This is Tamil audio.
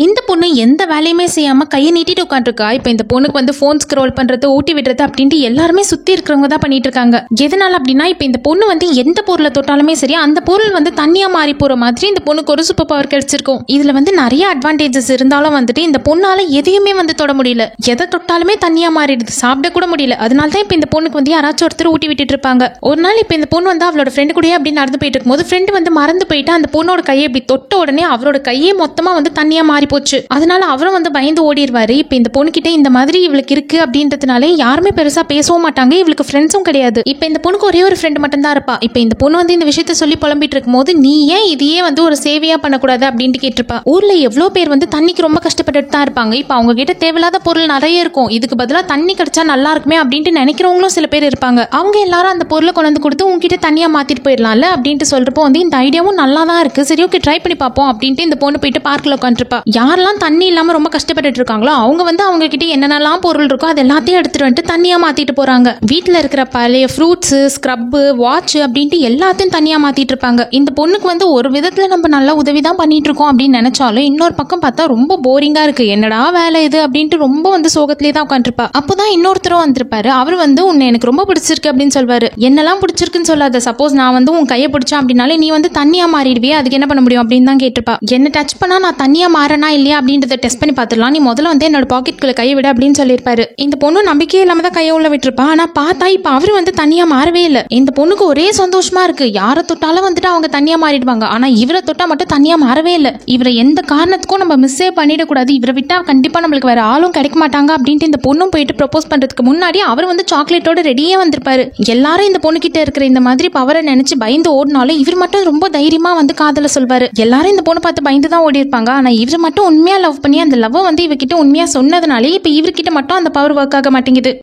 இந்த பொண்ணு எந்த வேலையுமே செய்யாம கையை நீட்டிட்டு உட்காந்துருக்கா. இப்ப இந்த பொண்ணுக்கு வந்து போன் ஸ்க்ரோல் பண்றது, ஊட்டி விடுறது அப்படின்ட்டு எல்லாருமே சுத்தி இருக்கிறவங்க தான் பண்ணிட்டு இருக்காங்க. எதனால அப்படின்னா, இப்ப இந்த பொண்ணு வந்து எந்த பொருளை தொட்டாலுமே சரி, அந்த பொருள் வந்து தண்ணியா மாறி போற மாதிரி இந்த பொண்ணுக்கு ஒரு சூப்பர் பவர் கிடைச்சிருக்கும். இதுல வந்து நிறைய அட்வான்டேஜஸ் இருந்தாலும் வந்துட்டு இந்த பொண்ணால எதையுமே வந்து தொட முடியல. எதை தொட்டாலுமே தண்ணியா மாறிடுது, சாப்பிட கூட முடியல. அதனால தான் இப்ப இந்த பொண்ணுக்கு வந்து யாராச்சும் ஒருத்தர் ஊட்டி விட்டுட்டு இருப்பாங்க. ஒரு நாள் இப்ப இந்த பொண்ணு வந்து அவளோட ஃப்ரெண்டு கூட அப்படி நடந்து போயிட்டு இருக்கும்போது ஃப்ரெண்டு வந்து மறந்து போயிட்டு அந்த பொண்ணோட கையை இப்படி தொட்ட உடனே அவரோட கையே மொத்தமா வந்து தண்ணியா மாறி போச்சு. அதனால அவரும் வந்து பயந்து ஓடிடுவாரு. இப்ப இந்த பொண்ணுகிட்ட இந்த மாதிரி இவளுக்கு இருக்கு அப்படின்றதுனாலே யாருமே பெருசா பேசவும் மாட்டாங்க. இவளுக்கு ஃப்ரெண்ட்ஸும் கிடையாது. இப்ப இந்த பொண்ணுக்கு ஒரே ஒரு ஃப்ரெண்ட் மட்டும் தான் இருப்பா. இப்ப இந்த பொண்ணு வந்து இந்த விஷயத்த சொல்லி புலம்பிட்டு இருக்கும்போது, நீ ஏன் இதையே வந்து ஒரு சேவையா பண்ணக்கூடாது அப்படின்ட்டு கேட்டிருப்பா. ஊர்ல எவ்வளவு பேர் வந்து தண்ணிக்கு ரொம்ப கஷ்டப்பட்டுட்டு தான் இருப்பாங்க. இப்ப அவங்க கிட்ட தேவையில்லாத பொருள் நிறைய இருக்கும். இதுக்கு பதிலா தண்ணி கிடைச்சா நல்லா இருக்குமே அப்படின்ட்டு நினைக்கிறவங்களும் சில பேர் இருப்பாங்க. அவங்க எல்லாரும் அந்த பொருளை கொண்டு வந்து கொடுத்து உங்ககிட்ட தண்ணியா மாத்திட்டு போயிடலாம்ல அப்படின்ட்டு சொல்றப்போ வந்து இந்த ஐடியாவும் நல்லா தான் இருக்கு, சரி ஓகே ட்ரை பண்ணி பார்ப்போம் அப்படின்ட்டு இந்த பொண்ணு போயிட்டு பார்க்ல உட்காந்துருப்பா. யாரெல்லாம் தண்ணி இல்லாம ரொம்ப கஷ்டப்பட்டு இருக்காங்களோ அவங்க வந்து அவங்க கிட்ட என்னென்னலாம் பொருள் இருக்கோ அது எல்லாத்தையும் எடுத்துட்டு வந்துட்டு தண்ணியா மாத்திட்டு போறாங்க. வீட்டுல இருக்கிற பழைய ஃப்ரூட்ஸ், ஸ்க்ரப், வாட்ச் அப்படின்ட்டு எல்லாத்தையும் தண்ணியா மாத்திட்டு இருப்பாங்க. இந்த பொண்ணுக்கு வந்து ஒரு விதத்துல நம்ம நல்ல உதவிதான் பண்ணிட்டு இருக்கோம் அப்படின்னு நினைச்சாலும் இன்னொரு பக்கம் பார்த்தா ரொம்ப போரிங்கா இருக்கு. என்னடா வேலை இது அப்படின்ட்டு ரொம்ப வந்து சோகத்திலே தான் உட்காந்துருப்பா. அப்போதான் இன்னொருத்தரும் வந்திருப்பாரு. அவர் வந்து உன்னை எனக்கு ரொம்ப பிடிச்சிருக்கு அப்படின்னு சொல்வாரு. என்னெல்லாம் பிடிச்சிருக்குன்னு சொல்லாத, சப்போஸ் நான் வந்து உன் கையை பிடிச்சா அப்படின்னாலே நீ வந்து தண்ணியா மாறிடுவியே, அதுக்கு என்ன பண்ண முடியும் அப்படின்னு தான் கேட்டிருப்பா. என்ன டச் பண்ணா நான் தண்ணியா மாறனா இல்லையா அப்படின்றத டெஸ்ட் பண்ணி பார்த்துடலாம், நீ முதல்ல வந்து என்னோட பாக்கெட்டுக்குள்ள கையை விட அப்படின்னு சொல்லியிருப்பாரு. இந்த பொண்ணு நம்பிக்கையே இல்லாம தான் கையை உள்ள விட்டுருப்பா. ஆனா பார்த்தா இப்ப அவரு வந்து தண்ணியா மாறவே இல்லை. இந்த பொண்ணுக்கு ஒரே சந்தோஷமா இருக்கு. யாரை தொட்டாலும் வந்துட்டு அவங்க தண்ணியா மாறிடுவாங்க. ஆனா இவரை தொட்டா மட்டும் தண்ணியா மாறவே இல்லை. இவரை எந்த காரணத்துக்கும் நம்ம மிஸ்ஸே பண்ணிடக்கூடாது, இவரை விட்டா கண்டிப்பா நம்மளுக்கு வேற ஆளும் கிடைக்க மாட்டாங்க அப்படின்ட்டு இந்த பொண்ணும் போயிட்டு ப்ரப்போஸ் பண்றதுக்கு முன்னாடி அவர் வந்து சாக்லேட்டோட ரெடியே வந்திருப்பாரு. எல்லாரும் இந்த பொண்ணு கிட்ட இருக்கிற இந்த மாதிரி பவரை நினைச்சு பயந்து ஓடினாலும் இவர் மட்டும் ரொம்ப தைரியமா வந்து காதல சொல்வாரு. எல்லாரும் இந்த பொண்ணு பார்த்து பயந்து தான் ஓடி இருப்பாங்க. ஆனா இவர் மட்டும் உண்மையா லவ் பண்ணி அந்த லவ் வந்து இவர்கிட்ட உண்மையா சொன்னதுனாலே இப்ப இவர்கிட்ட மட்டும் அந்த பவர் ஒர்க் ஆக மாட்டேங்குது.